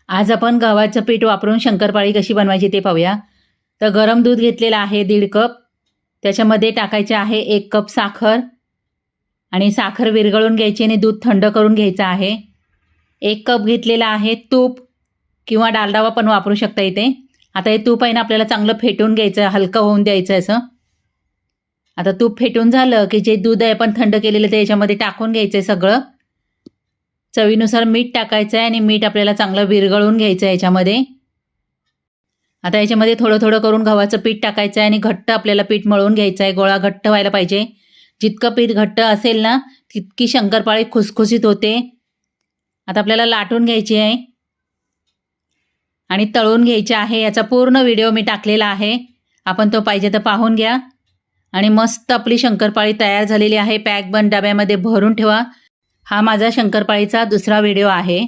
आज आपण गव्हाचं पीठ वापरून शंकरपाळी कशी बनवायची ते पाहूया। तर गरम दूध घेतलेलं आहे 1.5 कप, त्याच्यामध्ये टाकायचे आहे 1 कप साखर आणि साखर विरघळून घ्यायची आणि दूध थंड करून घ्यायचं आहे। 1 कप घेतलेला आहे तूप किंवा डालडा पण वापरू शकता इथे। आता हे तूप आहे ना आपल्याला चांगलं फेटून घ्यायचं, हलकं होऊन द्यायचं असं। आता तूप फेटून झालं की जे दूध आहे आपण थंड केलेलं ते याच्यामध्ये टाकून घ्यायचं सगळं। चवीनुसार मीठ टाकायचं आहे आणि मीठ आपल्याला चांगलं विरघळून घ्यायचं आहे याच्यामध्ये। आता याच्यामध्ये थोडं थोडं करून गव्हाचं पीठ टाकायचं आहे आणि घट्ट आपल्याला पीठ मळून घ्यायचं आहे। गोळा घट्ट व्हायला पाहिजे। जितकं पीठ घट्ट असेल ना तितकी शंकरपाळी खुसखुशीत होते। आता आपल्याला लाटून घ्यायची आहे आणि तळून घ्यायची आहे। याचा पूर्ण व्हिडिओ मी टाकलेला आहे, आपण तो पाहिजे तर पाहून घ्या। आणि मस्त आपली शंकरपाळी तयार झालेली आहे। पॅक बंद डब्यामध्ये भरून ठेवा। हा माझा शंकरपाळीचा दुसरा व्हिडिओ आहे।